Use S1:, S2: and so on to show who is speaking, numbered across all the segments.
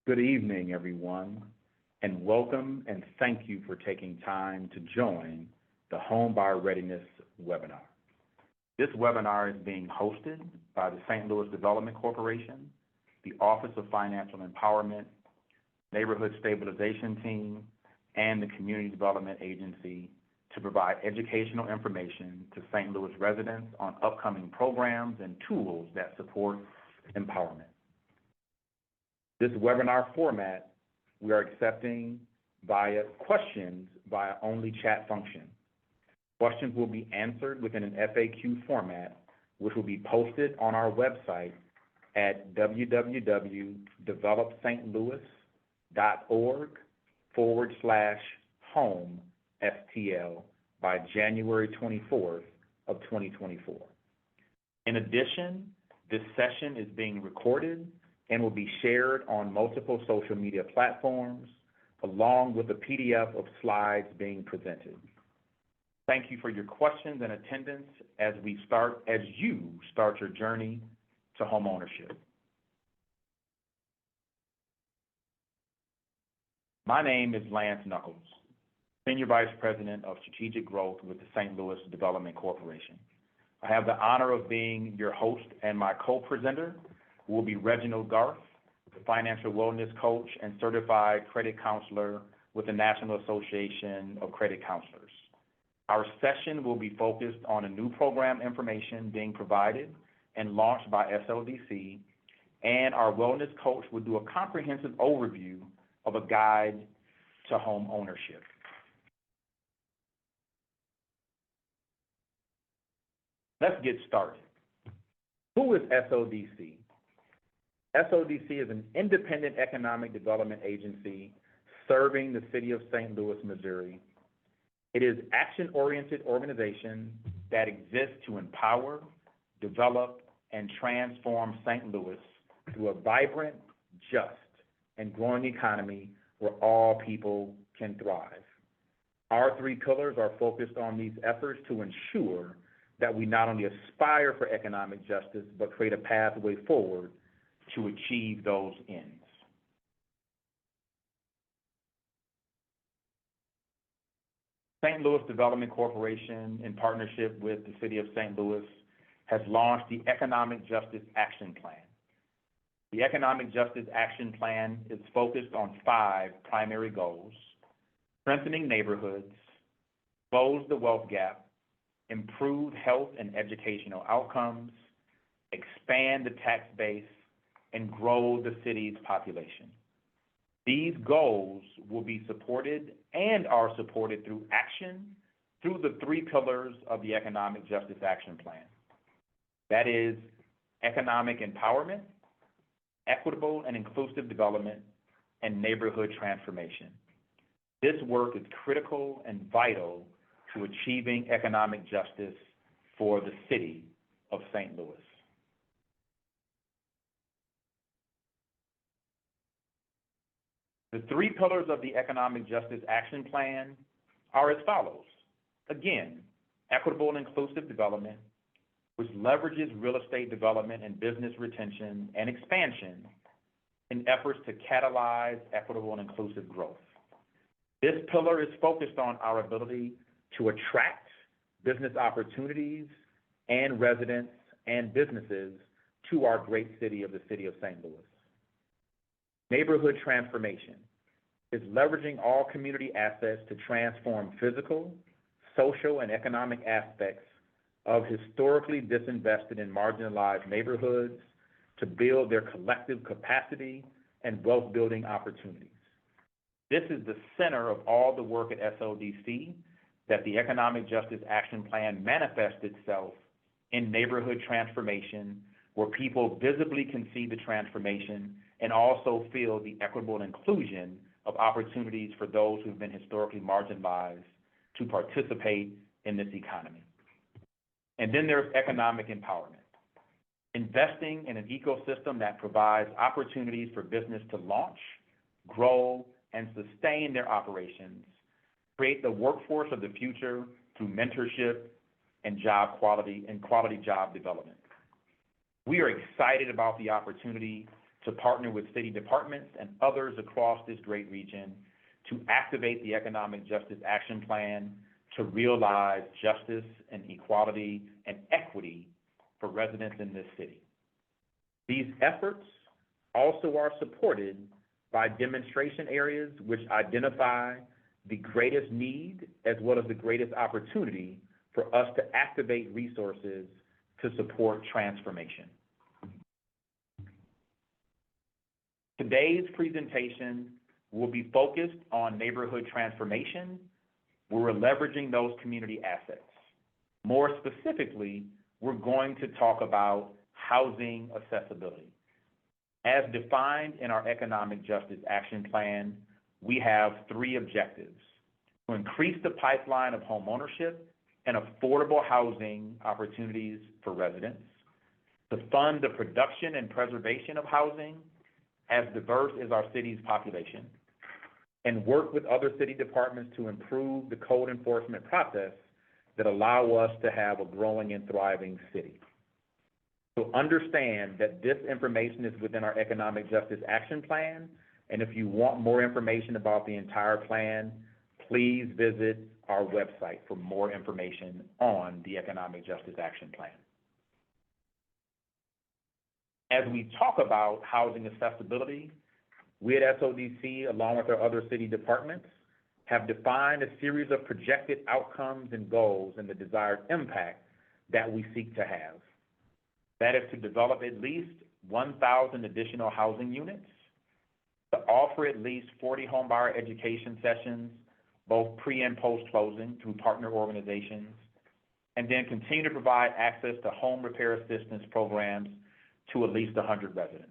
S1: Good evening, everyone, and welcome and thank you for taking time to join the Homebuyer Readiness webinar. This webinar is being hosted by the St. Louis Development Corporation, the Office of Financial Empowerment, Neighborhood Stabilization Team, and the Community Development Agency to provide educational information to St. Louis residents on upcoming programs and tools that support empowerment. This webinar format we are accepting via questions via only chat function. Questions will be answered within an FAQ format, which will be posted on our website at www.developstlouis.org/home STL by January 24th of 2024. In addition, this session is being recorded and will be shared on multiple social media platforms, along with a PDF of slides being presented. Thank you for your questions and attendance as you start your journey to homeownership. My name is Lance Knuckles, Senior Vice President of Strategic Growth with the St. Louis Development Corporation. I have the honor of being your host, and my co-presenter will be Reginald Garth, the Financial Wellness Coach and Certified Credit Counselor with the National Association of Credit Counselors. Our session will be focused on a new program information being provided and launched by SLDC, and our wellness coach will do a comprehensive overview of a guide to home ownership. Let's get started. Who is SLDC? SLDC is an independent economic development agency serving the city of St. Louis, Missouri. It is an action-oriented organization that exists to empower, develop, and transform St. Louis through a vibrant, just, and growing economy where all people can thrive. Our three pillars are focused on these efforts to ensure that we not only aspire for economic justice, but create a pathway forward to achieve those ends. St. Louis Development Corporation, in partnership with the City of St. Louis, has launched the Economic Justice Action Plan. The Economic Justice Action Plan is focused on 5 primary goals: strengthening neighborhoods, close the wealth gap, improve health and educational outcomes, expand the tax base, and grow the city's population. These goals will be supported and are supported through action through the 3 pillars of the Economic Justice Action Plan. That is economic empowerment, equitable and inclusive development, and neighborhood transformation. This work is critical and vital to achieving economic justice for the city of St. Louis. The 3 pillars of the Economic Justice Action Plan are as follows. Again, equitable and inclusive development, which leverages real estate development and business retention and expansion in efforts to catalyze equitable and inclusive growth. This pillar is focused on our ability to attract business opportunities and residents and businesses to our great city of the city of St. Louis. Neighborhood transformation is leveraging all community assets to transform physical, social, and economic aspects of historically disinvested and marginalized neighborhoods to build their collective capacity and wealth-building opportunities. This is the center of all the work at SLDC, that the Economic Justice Action Plan manifests itself in neighborhood transformation, where people visibly can see the transformation and also feel the equitable inclusion of opportunities for those who've been historically marginalized to participate in this economy. And then there's economic empowerment, investing in an ecosystem that provides opportunities for business to launch, grow, and sustain their operations, create the workforce of the future through mentorship and job quality and quality job development. We are excited about the opportunity to partner with city departments and others across this great region to activate the Economic Justice Action Plan to realize justice and equality and equity for residents in this city. These efforts also are supported by demonstration areas which identify the greatest need as well as the greatest opportunity for us to activate resources to support transformation. Today's presentation will be focused on neighborhood transformation, where we're leveraging those community assets. More specifically, we're going to talk about housing accessibility. As defined in our Economic Justice Action Plan, we have three objectives: to increase the pipeline of homeownership and affordable housing opportunities for residents, to fund the production and preservation of housing as diverse as our city's population, and work with other city departments to improve the code enforcement process that allow us to have a growing and thriving city. So understand that this information is within our Economic Justice Action Plan, and if you want more information about the entire plan, please visit our website for more information on the Economic Justice Action Plan. As we talk about housing accessibility, we at SODC, along with our other city departments, have defined a series of projected outcomes and goals and the desired impact that we seek to have. That is to develop at least 1,000 additional housing units, to offer at least 40 homebuyer education sessions, both pre and post-closing through partner organizations, and then continue to provide access to home repair assistance programs to at least 100 residents.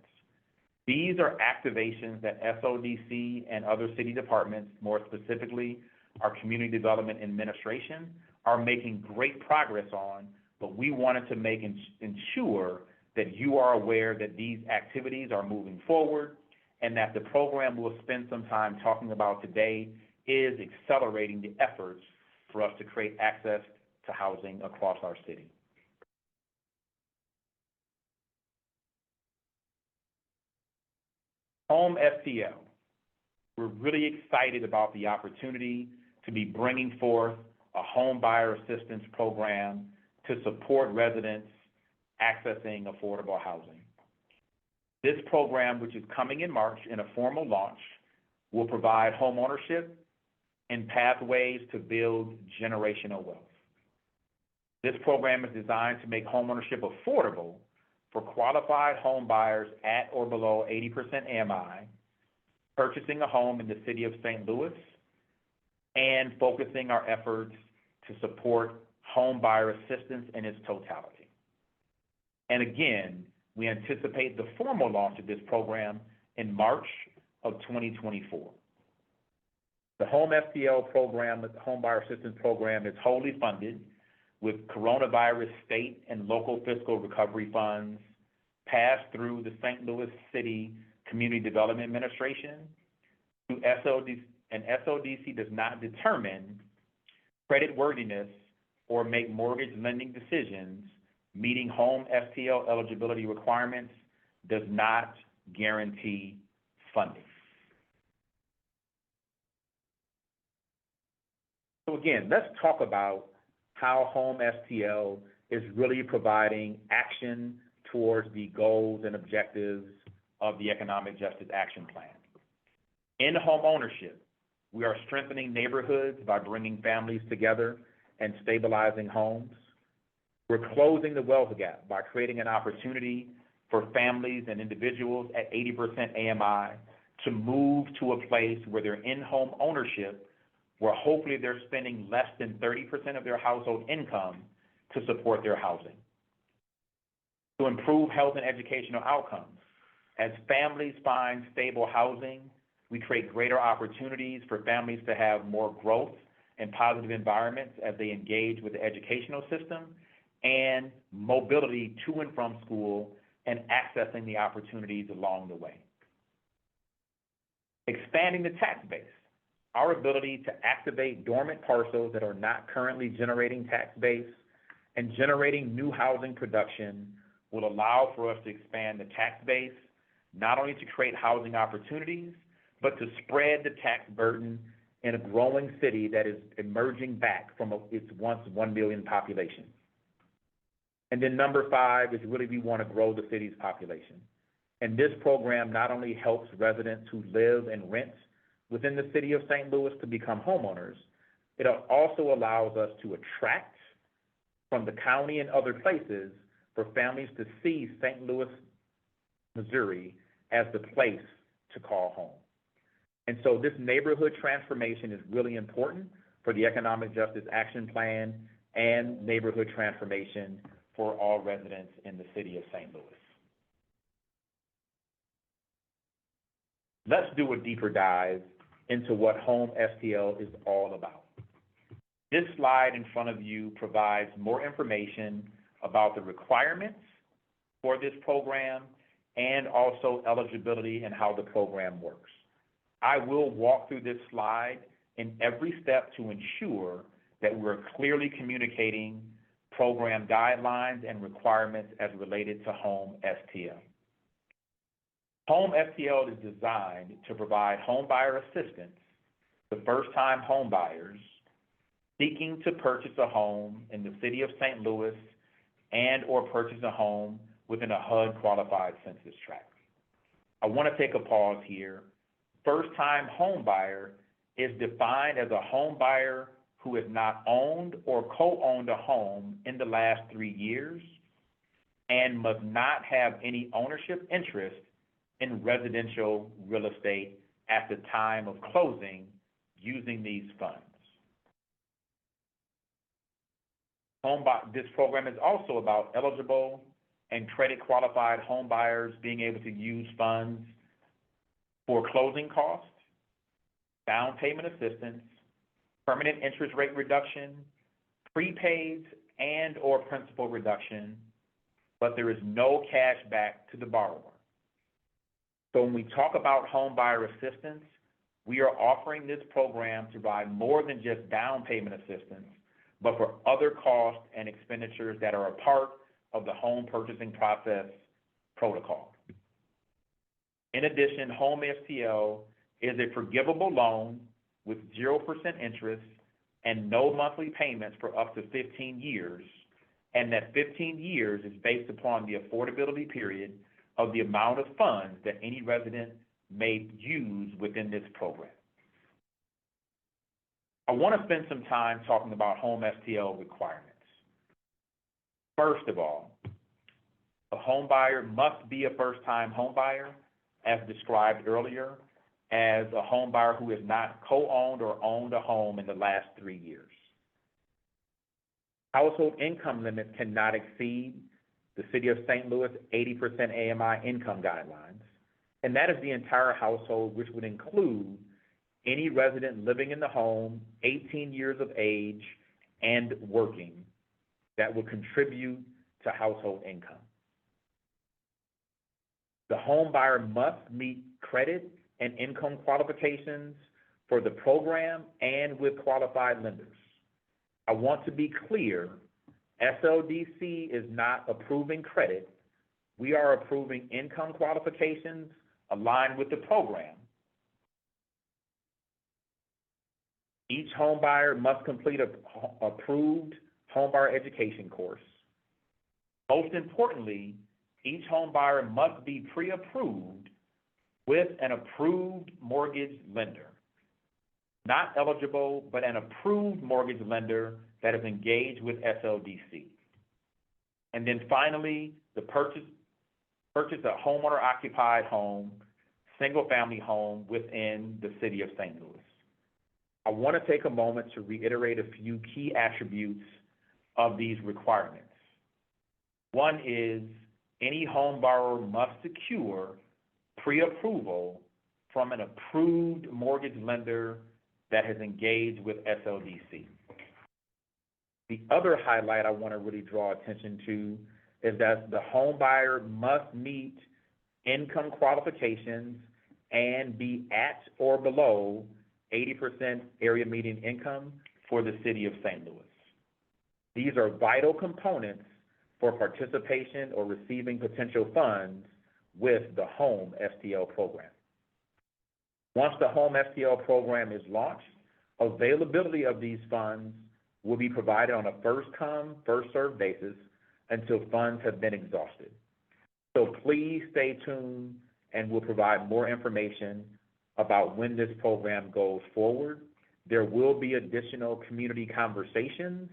S1: These are activations that SODC and other city departments, more specifically our Community Development Administration, are making great progress on, but we wanted to ensure that you are aware that these activities are moving forward and that the program we'll spend some time talking about today is accelerating the efforts for us to create access to housing across our city. Home STL. We're really excited about the opportunity to be bringing forth a home buyer assistance program to support residents accessing affordable housing. This program, which is coming in March in a formal launch, will provide home ownership and pathways to build generational wealth. This program is designed to make homeownership affordable for qualified home buyers at or below 80% AMI, purchasing a home in the city of St. Louis, and focusing our efforts to support home buyer assistance in its totality. And again, we anticipate the formal launch of this program in March of 2024. The Home STL program, the Home Buyer Assistance Program, is wholly funded with coronavirus state and local fiscal recovery funds passed through the St. Louis City Community Development Administration to SODC, and SODC does not determine credit worthiness or make mortgage lending decisions. Meeting Home STL eligibility requirements does not guarantee funding. So again, let's talk about how Home STL is really providing action towards the goals and objectives of the Economic Justice Action Plan. In home ownership, we are strengthening neighborhoods by bringing families together and stabilizing homes. We're closing the wealth gap by creating an opportunity for families and individuals at 80% AMI to move to a place where they're in home ownership, where hopefully they're spending less than 30% of their household income to support their housing. To improve health and educational outcomes. As families find stable housing, we create greater opportunities for families to have more growth and positive environments as they engage with the educational system, and mobility to and from school and accessing the opportunities along the way. Expanding the tax base. Our ability to activate dormant parcels that are not currently generating tax base and generating new housing production will allow for us to expand the tax base, not only to create housing opportunities, but to spread the tax burden in a growing city that is emerging back from its once 1 million population. And then number 5 is really we want to grow the city's population. And this program not only helps residents who live and rent within the city of St. Louis to become homeowners, it also allows us to attract from the county and other places for families to see St. Louis, Missouri as the place to call home. And so this neighborhood transformation is really important for the Economic Justice Action Plan and neighborhood transformation for all residents in the city of St. Louis. Let's do a deeper dive into what Home STL is all about. This slide in front of you provides more information about the requirements for this program and also eligibility and how the program works. I will walk through this slide in every step to ensure that we're clearly communicating program guidelines and requirements as related to Home STL. Home STL is designed to provide homebuyer assistance to first-time homebuyers seeking to purchase a home in the city of St. Louis and or purchase a home within a HUD-qualified census tract. I want to take a pause here. First-time homebuyer is defined as a homebuyer who has not owned or co-owned a home in the last 3 years and must not have any ownership interest in residential real estate at the time of closing using these funds. This program is also about eligible and credit qualified home buyers being able to use funds for closing costs, down payment assistance, permanent interest rate reduction, prepaids, and or principal reduction, but there is no cash back to the borrower. So when we talk about home buyer assistance, we are offering this program to provide more than just down payment assistance, but for other costs and expenditures that are a part of the home purchasing process protocol. In addition, Home STL is a forgivable loan with 0% interest and no monthly payments for up to 15 years, and that 15 years is based upon the affordability period of the amount of funds that any resident may use within this program. I want to spend some time talking about Home STL requirements. First of all, a home buyer must be a first-time home buyer, as described earlier, as a home buyer who has not co-owned or owned a home in the last 3 years. Household income limits cannot exceed the City of St. Louis 80% AMI income guidelines, and that is the entire household, which would include any resident living in the home, 18 years of age, and working, that would contribute to household income. The home buyer must meet credit and income qualifications for the program and with qualified lenders. I want to be clear, SLDC is not approving credit. We are approving income qualifications aligned with the program. Each home buyer must complete an approved home buyer education course. Most importantly, each home buyer must be pre-approved with an approved mortgage lender. Not eligible, but an approved mortgage lender that is engaged with SLDC. And then finally, the purchase a homeowner-occupied home, single-family home within the City of St. Louis. I want to take a moment to reiterate a few key attributes of these requirements. One is any home borrower must secure pre-approval from an approved mortgage lender that has engaged with SLDC. The other highlight I want to really draw attention to is that the home buyer must meet income qualifications and be at or below 80% area median income for the City of St. Louis. These are vital components for participation or receiving potential funds with the Home STL program. Once the Home STL program is launched, availability of these funds will be provided on a first-come, first-served basis until funds have been exhausted. So please stay tuned, and we'll provide more information about when this program goes forward. There will be additional community conversations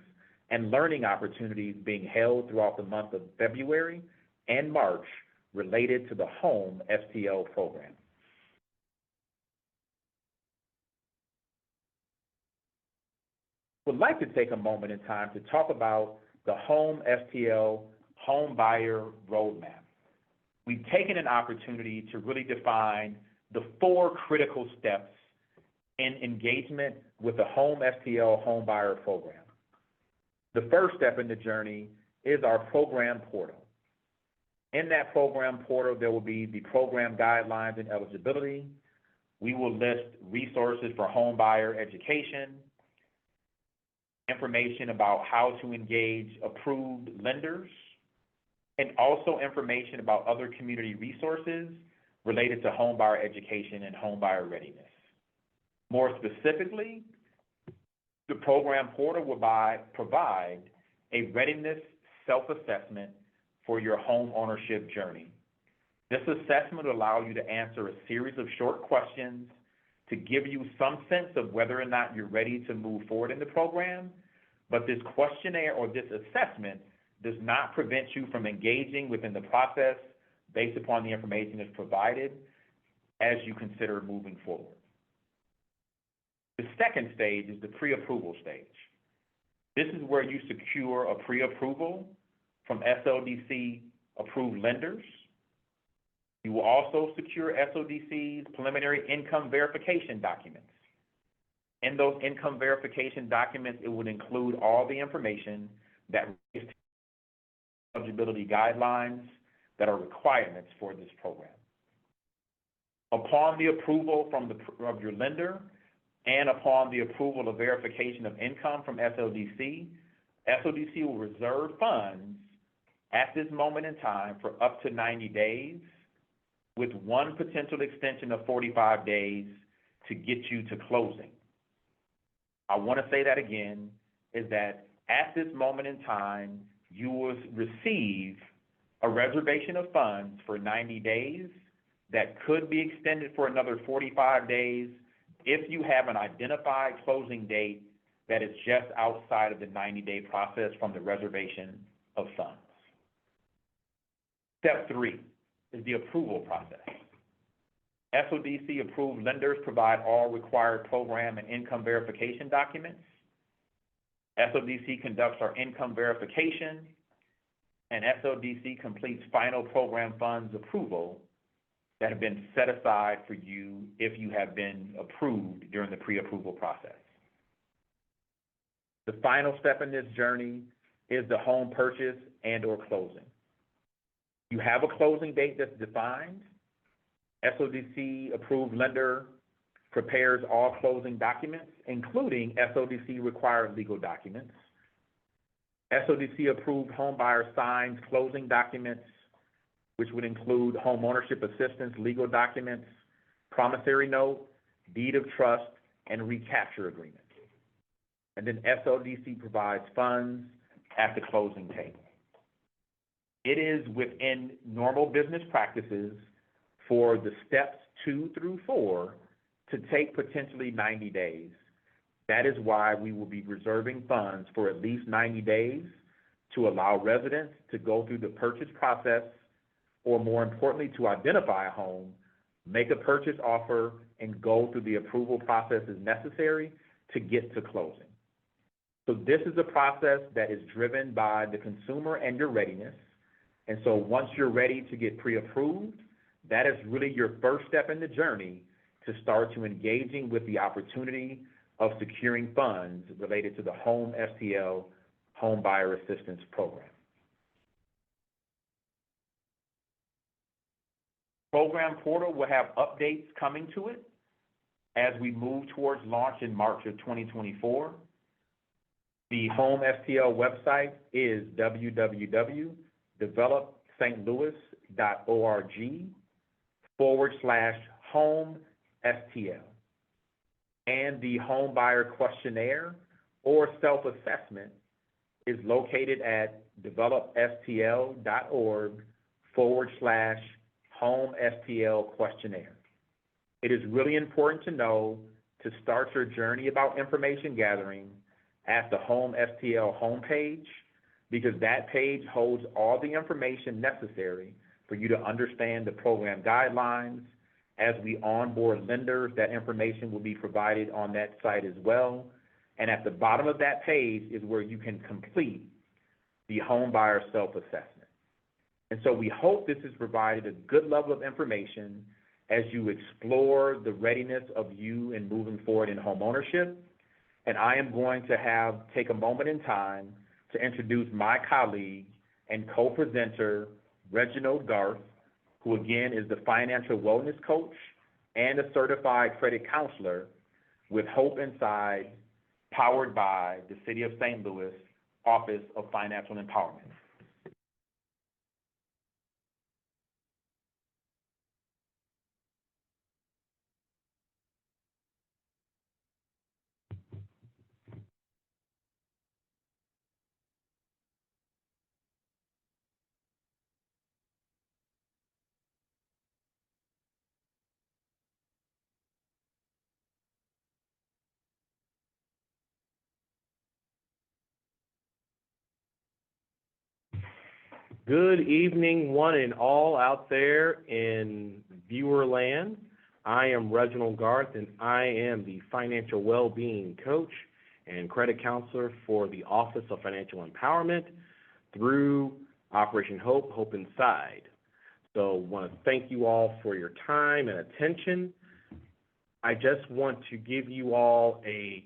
S1: and learning opportunities being held throughout the month of February and March related to the Home STL program. Would like to take a moment in time to talk about the Home STL Home Buyer Roadmap. We've taken an opportunity to really define the 4 critical steps in engagement with the Home STL Home Buyer program. The first step in the journey is our program portal. In that program portal, there will be the program guidelines and eligibility. We will list resources for home buyer education, information about how to engage approved lenders, and also information about other community resources related to home buyer education and home buyer readiness. More specifically, the program portal will provide a readiness self-assessment for your home ownership journey. This assessment will allow you to answer a series of short questions to give you some sense of whether or not you're ready to move forward in the program, but this questionnaire or this assessment does not prevent you from engaging within the process based upon the information that's provided as you consider moving forward. The second stage is the pre-approval stage. This is where you secure a pre-approval from SLDC approved lenders. You will also secure SLDC's preliminary income verification documents. In those income verification documents, it would include all the information that relates to eligibility guidelines that are requirements for this program. Upon the approval of your lender and upon the approval of verification of income from SLDC, SLDC will reserve funds at this moment in time for up to 90 days with one potential extension of 45 days to get you to closing. I want to say that again, is that at this moment in time, you will receive a reservation of funds for 90 days that could be extended for another 45 days if you have an identified closing date that is just outside of the 90-day process from the reservation of funds. Step 3 is the approval process. SODC approved lenders provide all required program and income verification documents. SODC conducts our income verification, and SODC completes final program funds approval that have been set aside for you if you have been approved during the pre-approval process. The final step in this journey is the home purchase and or closing. You have a closing date that's defined. SODC approved lender prepares all closing documents, including SODC required legal documents. SODC approved home buyer signs closing documents, which would include home ownership assistance legal documents, promissory note, deed of trust, and recapture agreement. And then SODC provides funds at the closing table. It is within normal business practices for the steps 2 through 4 to take potentially 90 days. That is why we will be reserving funds for at least 90 days to allow residents to go through the purchase process, or more importantly, to identify a home, make a purchase offer, and go through the approval processes necessary to get to closing. So this is a process that is driven by the consumer and your readiness. And so once you're ready to get pre-approved, that is really your first step in the journey to start to engaging with the opportunity of securing funds related to the Home STL Home Buyer Assistance Program. Program portal will have updates coming to it as we move towards launch in March of 2024. The Home STL website is www.developstlouis.org. home STL. And the home buyer questionnaire or self-assessment is located at developstl.org/home STL questionnaire. It is really important to know to start your journey about information gathering at the Home STL homepage, because that page holds all the information necessary for you to understand the program guidelines. As we onboard lenders, that information will be provided on that site as well. And at the bottom of that page is where you can complete the home buyer self-assessment. And so we hope this has provided a good level of information as you explore the readiness of you in moving forward in home ownership. And I am going to take a moment in time to introduce my colleague and co-presenter, Reginald Garth, who again is the financial wellness coach and a certified credit counselor with Hope Inside, powered by the City of St. Louis Office of Financial Empowerment.
S2: Good evening, one and all out there in viewer land. I am Reginald Garth, and I am the Financial Wellbeing Coach and Credit Counselor for the Office of Financial Empowerment through Operation Hope, Hope Inside. So I want to thank you all for your time and attention. I just want to give you all a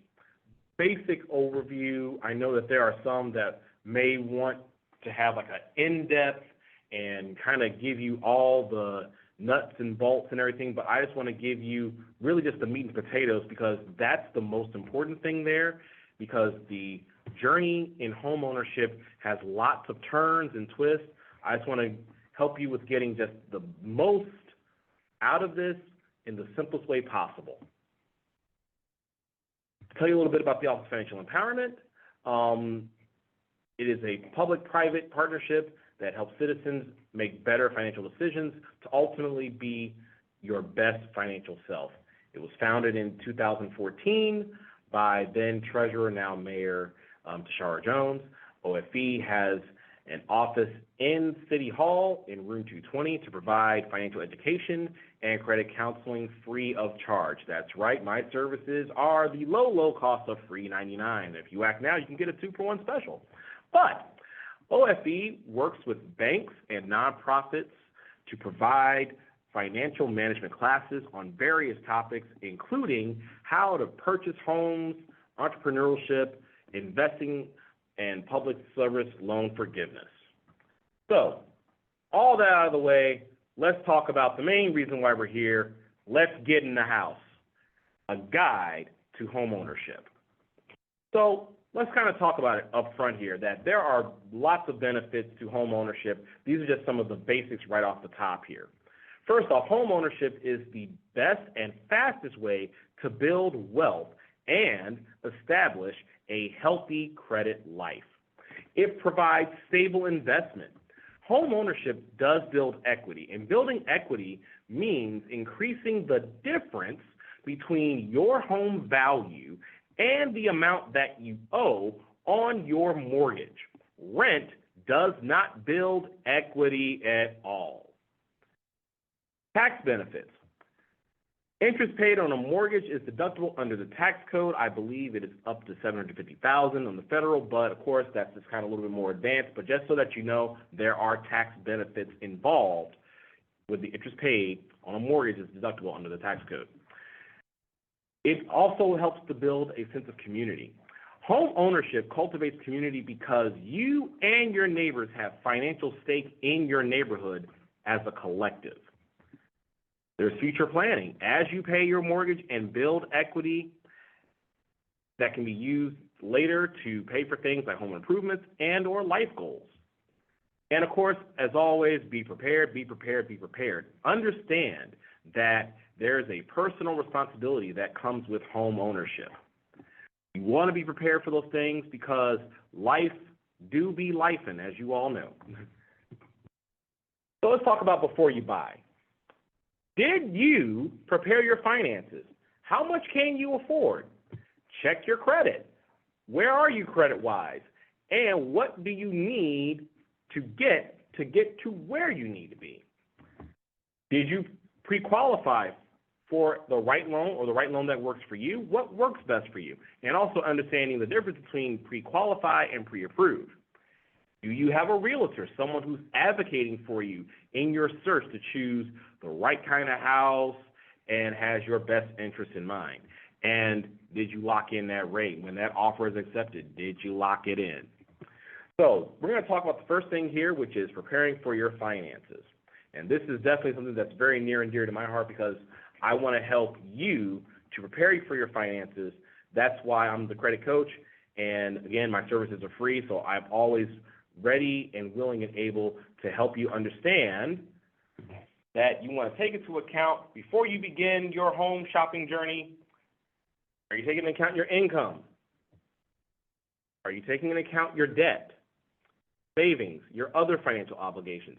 S2: basic overview. I know that there are some that may want to have like an in-depth and kind of give you all the nuts and bolts and everything, but I just want to give you really just the meat and potatoes, because that's the most important thing there, because the journey in home ownership has lots of turns and twists. I just want to help you with getting just the most out of this in the simplest way possible. To tell you a little bit about the Office of Financial Empowerment. It is a public-private partnership that helps citizens make better financial decisions to ultimately be your best financial self. It was founded in 2014 by then Treasurer, now Mayor Tashara Jones. OFE has an office in City Hall in room 220 to provide financial education and credit counseling free of charge. That's right, my services are the low cost of free $99. If you act now, you can get a 2-for-1 special. But OFE works with banks and nonprofits to provide financial management classes on various topics, including how to purchase homes, entrepreneurship, investing, and public service loan forgiveness. So, all that out of the way, let's talk about the main reason why we're here. Let's get in the house. A guide to home ownership. So, let's kind of talk about it up front here, that there are lots of benefits to home ownership. These are just some of the basics right off the top here. First off, home ownership is the best and fastest way to build wealth and establish a healthy credit life. It provides stable investment. Home ownership does build equity, and building equity means increasing the difference between your home value and the amount that you owe on your mortgage. Rent does not build equity at all. Tax benefits. Interest paid on a mortgage is deductible under the tax code. I believe it is up to $750,000 on the federal, but of course that's just kind of a little bit more advanced. But just so that you know, there are tax benefits involved with the interest paid on a mortgage is deductible under the tax code. It also helps to build a sense of community. Home ownership cultivates community because you and your neighbors have financial stake in your neighborhood as a collective. There's future planning. As you pay your mortgage and build equity that can be used later to pay for things like home improvements and or life goals. And of course, as always, be prepared, be prepared, be prepared. Understand that there's a personal responsibility that comes with home ownership. You want to be prepared for those things because life do be lifing, as you all know. So let's talk about before you buy. Did you prepare your finances? How much can you afford? Check your credit. Where are you credit-wise? And what do you need to get to where you need to be? Did you pre-qualify for the right loan or the right loan that works for you? What works best for you? And also understanding the difference between pre-qualify and pre-approved. Do you have a realtor, someone who's advocating for you in your search to choose the right kind of house and has your best interest in mind? And did you lock in that rate? When that offer is accepted, did you lock it in? So we're going to talk about the first thing here, which is preparing for your finances. And this is definitely something that's very near and dear to my heart because I want to help you to prepare you for your finances. That's why I'm the credit coach. And again, my services are free, so I'm always ready and willing and able to help you understand that you want to take into account before you begin your home shopping journey. Are you taking into account your income? Are you taking into account your debt, savings, your other financial obligations?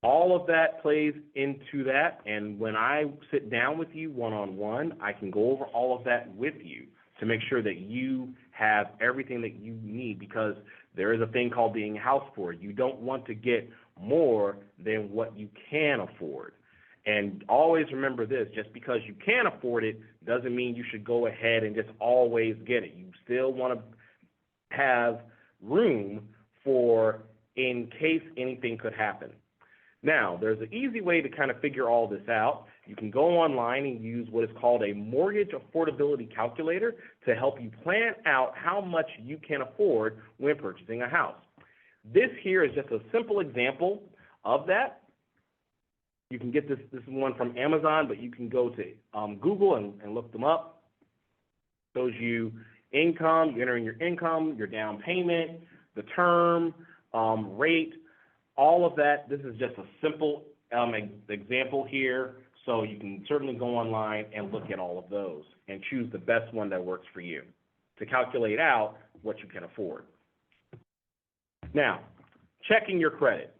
S2: All of that plays into that, and when I sit down with you one-on-one, I can go over all of that with you to make sure that you have everything that you need, because there is a thing called being house poor. You don't want to get more than what you can afford. And always remember this, just because you can afford it doesn't mean you should go ahead and just always get it. You still want to have room for in case anything could happen. Now, there's an easy way to kind of figure all this out. You can go online and use what is called a mortgage affordability calculator to help you plan out how much you can afford when purchasing a house. This here is just a simple example of that. You can get this one from Amazon, but you can go to Google and look them up. It shows you income, you're entering your income, your down payment, the term, rate, all of that. This is just a simple example here, so you can certainly go online and look at all of those and choose the best one that works for you to calculate out what you can afford. Now, checking your credit.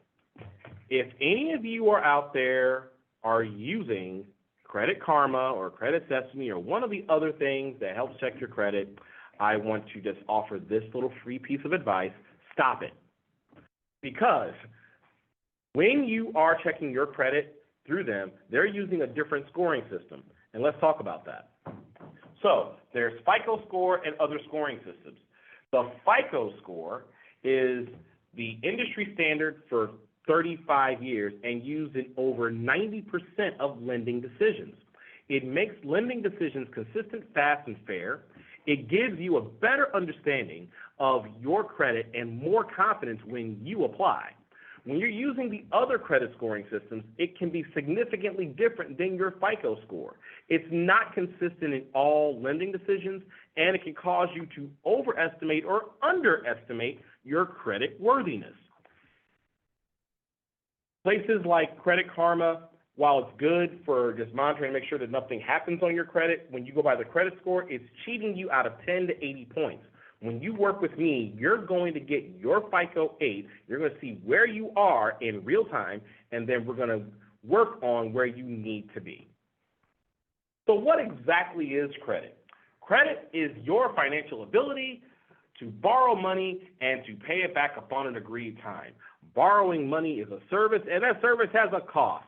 S2: If any of you are out there are using Credit Karma or Credit Sesame or one of the other things that helps check your credit, I want to just offer this little free piece of advice. Stop it. Because when you are checking your credit through them, they're using a different scoring system. And let's talk about that. So there's FICO score and other scoring systems. The FICO score is the industry standard for 35 years and used in over 90% of lending decisions. It makes lending decisions consistent, fast, and fair. It gives you a better understanding of your credit and more confidence when you apply. When you're using the other credit scoring systems, it can be significantly different than your FICO score. It's not consistent in all lending decisions, and it can cause you to overestimate or underestimate your credit worthiness. Places like Credit Karma, while it's good for just monitoring to make sure that nothing happens on your credit, when you go by the credit score, it's cheating you out of 10 to 80 points. When you work with me, you're going to get your FICO 8. You're going to see where you are in real time, and then we're going to work on where you need to be. So what exactly is credit? Credit is your financial ability to borrow money and to pay it back upon an agreed time. Borrowing money is a service, and that service has a cost.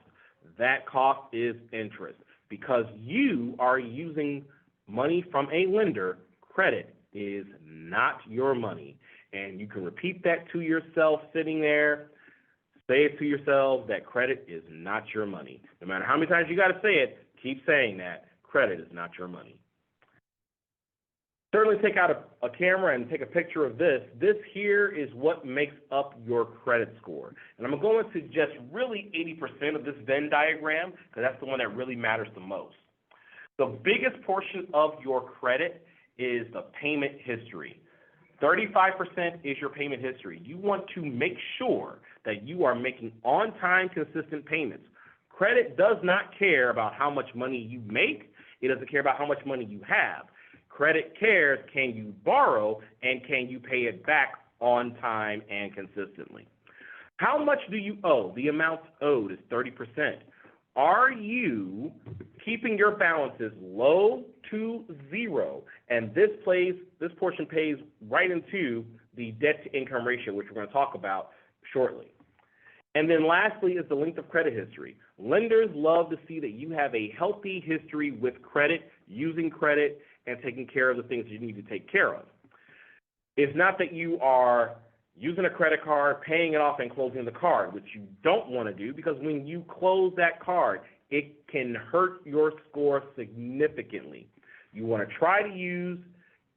S2: That cost is interest. Because you are using money from a lender, credit is not your money. And you can repeat that to yourself sitting there. Say it to yourself that credit is not your money. No matter how many times you got to say it, keep saying that. Credit is not your money. Certainly take out a camera and take a picture of this. This here is what makes up your credit score. And I'm going to just really 80% of this Venn diagram because that's the one that really matters the most. The biggest portion of your credit is the payment history. 35% is your payment history. You want to make sure that you are making on-time, consistent payments. Credit does not care about how much money you make. It doesn't care about how much money you have. Credit cares, can you borrow and can you pay it back on time and consistently? How much do you owe? The amount owed is 30%. Are you keeping your balances low to zero? And this portion pays right into the debt-to-income ratio, which we're going to talk about shortly. And then lastly is the length of credit history. Lenders love to see that you have a healthy history with credit, using credit, and taking care of the things you need to take care of. It's not that you are using a credit card, paying it off, and closing the card, which you don't want to do, because when you close that card, it can hurt your score significantly. You want to try to use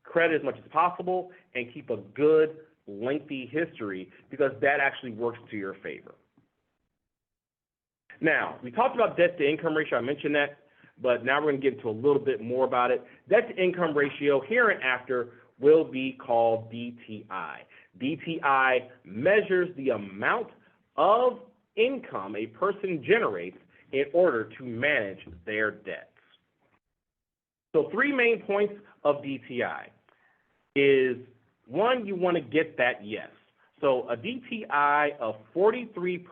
S2: credit as much as possible and keep a good, lengthy history, because that actually works to your favor. Now, we talked about debt-to-income ratio. I mentioned that, but now we're going to get into a little bit more about it. Debt-to-income ratio hereinafter will be called DTI. DTI measures the amount of income a person generates in order to manage their debts. So 3 main points of DTI is, 1, you want to get that yes. So a DTI of 43%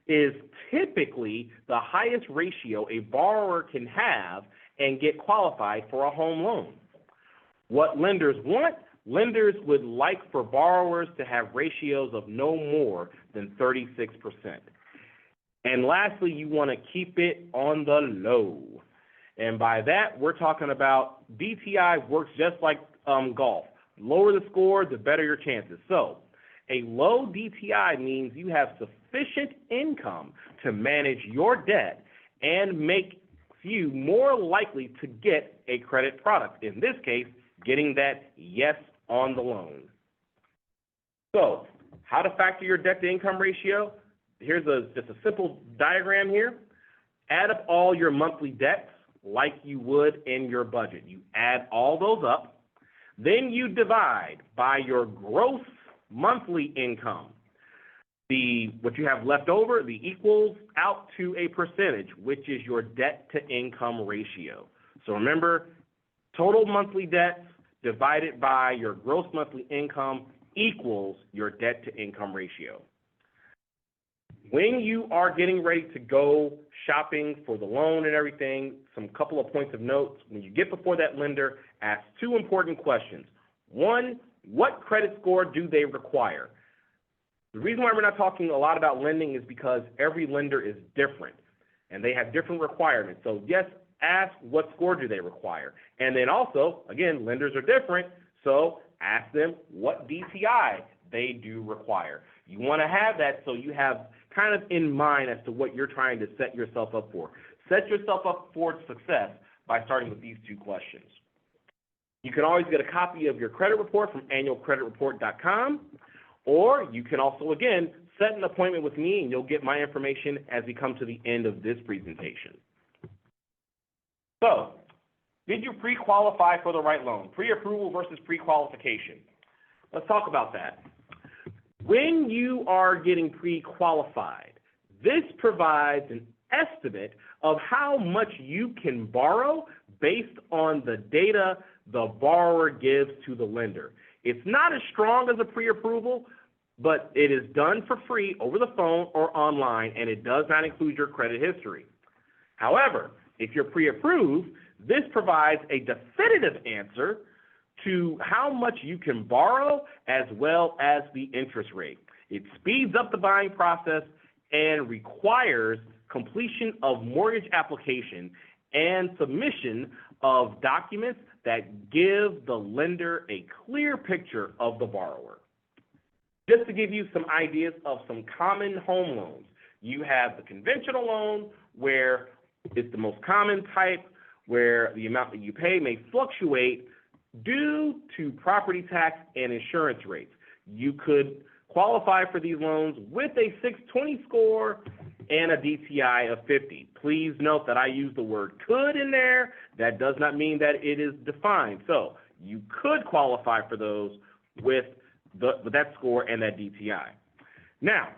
S2: is typically the highest ratio a borrower can have and get qualified for a home loan. What lenders want? Lenders would like for borrowers to have ratios of no more than 36%. And lastly, you want to keep it on the low. And by that, we're talking about DTI works just like golf. Lower the score, the better your chances. So a low DTI means you have sufficient income to manage your debt and make you more likely to get a credit product. In this case, getting that yes on the loan. So how to factor your debt-to-income ratio? Here's just a simple diagram here. Add up all your monthly debts like you would in your budget. You add all those up. Then you divide by your gross monthly income. What you have left over, the equals out to a percentage, which is your debt-to-income ratio. So remember, total monthly debts divided by your gross monthly income equals your debt-to-income ratio. When you are getting ready to go shopping for the loan and everything, some couple of points of notes. When you get before that lender, ask 2 important questions. 1, what credit score do they require? The reason why we're not talking a lot about lending is because every lender is different, and they have different requirements. So yes, ask what score do they require. And then also, again, lenders are different, so ask them what DTI they do require. You want to have that so you have kind of in mind as to what you're trying to set yourself up for. Set yourself up for success by starting with these 2 questions. You can always get a copy of your credit report from annualcreditreport.com, or you can also, again, set an appointment with me and you'll get my information as we come to the end of this presentation. So, did you pre-qualify for the right loan? Pre-approval versus pre-qualification. Let's talk about that. When you are getting pre-qualified, this provides an estimate of how much you can borrow based on the data the borrower gives to the lender. It's not as strong as a pre-approval, but it is done for free over the phone or online, and it does not include your credit history. However, if you're pre-approved, this provides a definitive answer to how much you can borrow as well as the interest rate. It speeds up the buying process and requires completion of mortgage application and submission of documents that give the lender a clear picture of the borrower. Just to give you some ideas of some common home loans, you have the conventional loan, where it's the most common type, where the amount that you pay may fluctuate due to property tax and insurance rates. You could qualify for these loans with a 620 score and a DTI of 50. Please note that I use the word could in there. That does not mean that it is defined. So you could qualify for those with that score and that DTI. Now,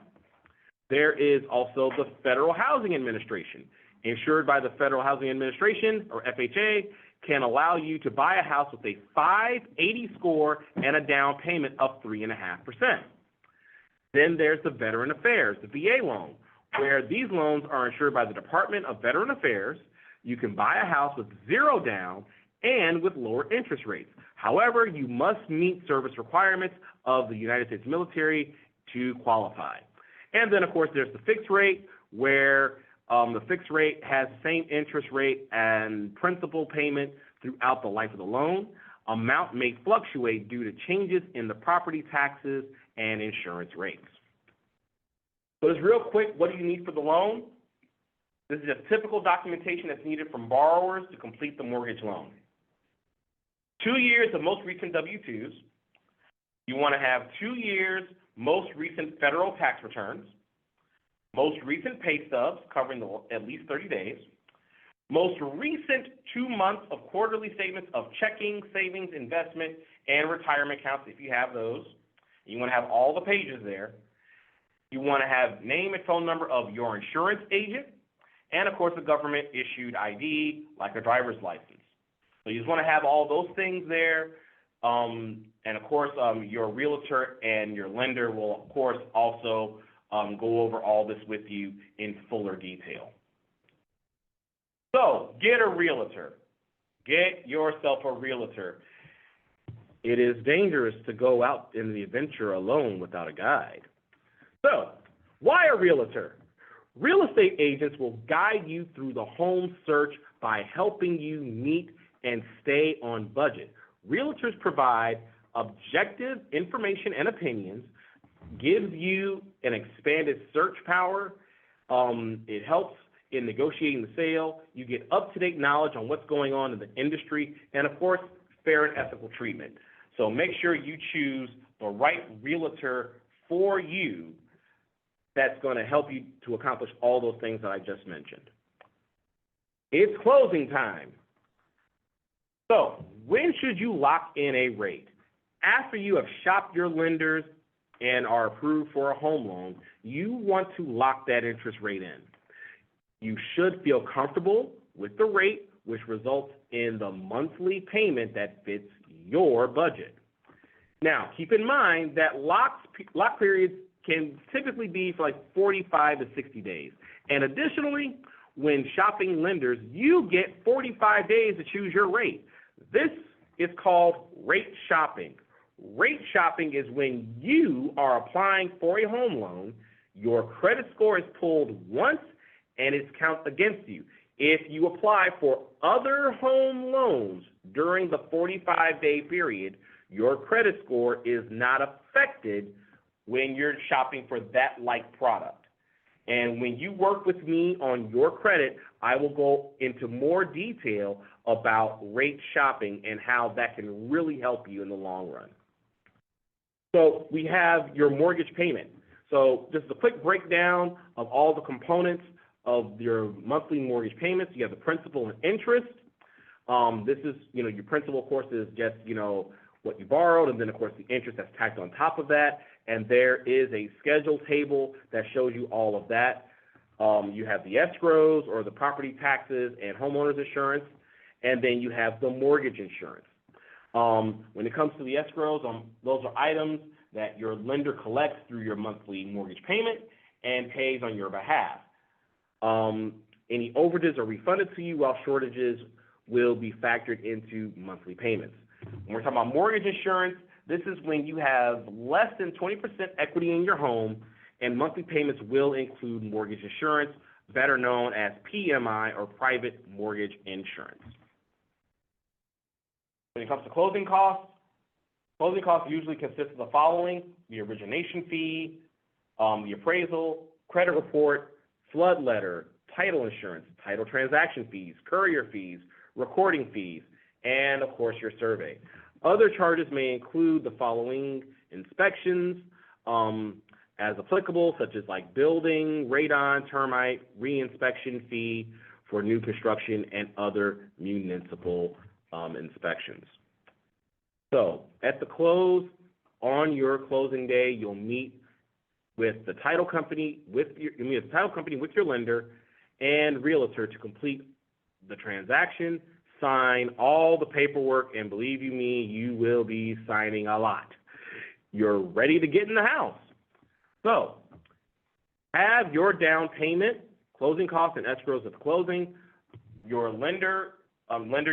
S2: there is also the Federal Housing Administration. Insured by the Federal Housing Administration, or FHA, can allow you to buy a house with a 580 score and a down payment of 3.5%. Then there's the Veteran Affairs, the VA loan, where these loans are insured by the Department of Veteran Affairs. You can buy a house with zero down and with lower interest rates. However, you must meet service requirements of the United States military to qualify. And then, of course, there's the fixed rate, where the fixed rate has the same interest rate and principal payment throughout the life of the loan. Amount may fluctuate due to changes in the property taxes and insurance rates. So just real quick, what do you need for the loan? This is just typical documentation that's needed from borrowers to complete the mortgage loan. 2 years of most recent W-2s. You want to have 2 years most recent federal tax returns, most recent pay stubs covering at least 30 days, most recent 2 months of quarterly statements of checking, savings, investment, and retirement accounts if you have those. You want to have all the pages there. You want to have name and phone number of your insurance agent, and of course a government-issued ID like a driver's license. So you just want to have all those things there. And of course, your realtor and your lender will, of course, also go over all this with you in fuller detail. So get a realtor. Get yourself a realtor. It is dangerous to go out in the adventure alone without a guide. So why a realtor? Real estate agents will guide you through the home search by helping you meet and stay on budget. Realtors provide objective information and opinions, gives you an expanded search power. It helps in negotiating the sale. You get up-to-date knowledge on what's going on in the industry, and of course, fair and ethical treatment. So make sure you choose the right realtor for you that's going to help you to accomplish all those things that I just mentioned. It's closing time. So when should you lock in a rate? After you have shopped your lenders and are approved for a home loan, you want to lock that interest rate in. You should feel comfortable with the rate, which results in the monthly payment that fits your budget. Now, keep in mind that lock periods can typically be for like 45 to 60 days. And additionally, when shopping lenders, you get 45 days to choose your rate. This is called rate shopping. Rate shopping is when you are applying for a home loan, your credit score is pulled once and it's counted against you. If you apply for other home loans during the 45-day period, your credit score is not affected when you're shopping for that like product. And when you work with me on your credit, I will go into more detail about rate shopping and how that can really help you in the long run. So we have your mortgage payment. So just a quick breakdown of all the components of your monthly mortgage payments. You have the principal and interest. This is, your principal, of course, is just, what you borrowed, and then, of course, the interest that's tacked on top of that. And there is a schedule table that shows you all of that. You have the escrows, or the property taxes and homeowners insurance, and then you have the mortgage insurance. When it comes to the escrows, those are items that your lender collects through your monthly mortgage payment and pays on your behalf. Any overages are refunded to you, while shortages will be factored into monthly payments. When we're talking about mortgage insurance, this is when you have less than 20% equity in your home, and monthly payments will include mortgage insurance, better known as PMI, or private mortgage insurance. When it comes to closing costs usually consist of the following: the origination fee, the appraisal, credit report, flood letter, title insurance, title transaction fees, courier fees, recording fees, and, of course, your survey. Other charges may include the following: inspections, as applicable, such as like building, radon, termite, re-inspection fee for new construction, and other municipal inspections. So at the close, on your closing day, you'll meet with the title company, with your lender and realtor to complete the transaction, sign all the paperwork, and believe you me, you will be signing a lot. You're ready to get in the house. So, have your down payment, closing costs, and escrows at the closing. Your lender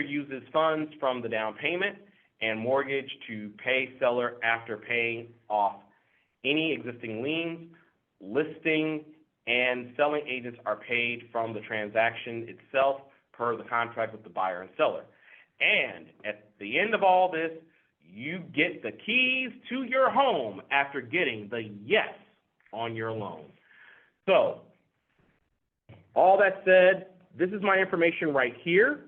S2: uses funds from the down payment and mortgage to pay seller after paying off any existing liens. Listing and selling agents are paid from the transaction itself per the contract with the buyer and seller. And at the end of all this, you get the keys to your home after getting the yes on your loan. So, all that said, this is my information right here.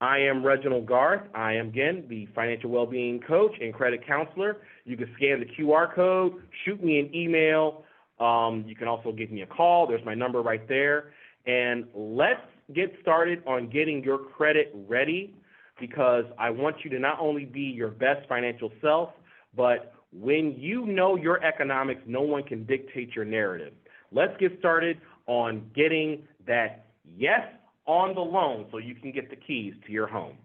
S2: I am Reginald Garth. I am, again, the financial well-being coach and credit counselor. You can scan the QR code, shoot me an email. You can also give me a call. There's my number right there. And let's get started on getting your credit ready, because I want you to not only be your best financial self, but when you know your economics, no one can dictate your narrative. Let's get started on getting that yes on the loan so you can get the keys to your home.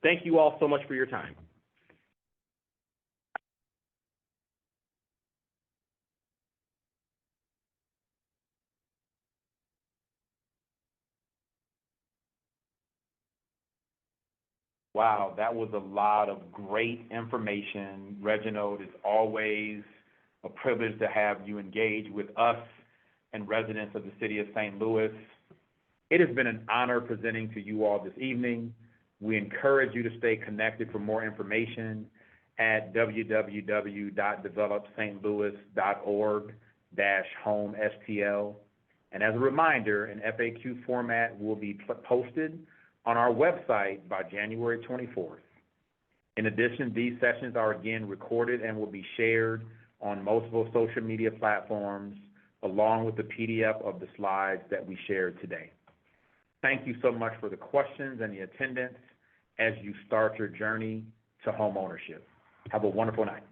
S2: Thank you all so much for your time.
S1: Wow, that was a lot of great information. Reginald, it's always a privilege to have you engage with us and residents of the city of St. Louis. It has been an honor presenting to you all this evening. We encourage you to stay connected for more information at www.developstlouis.org/home-STL. And as a reminder, an FAQ format will be posted on our website by January 24th. In addition, these sessions are again recorded and will be shared on multiple social media platforms, along with the PDF of the slides that we shared today. Thank you so much for the questions and the attendance as you start your journey to home ownership. Have a wonderful night.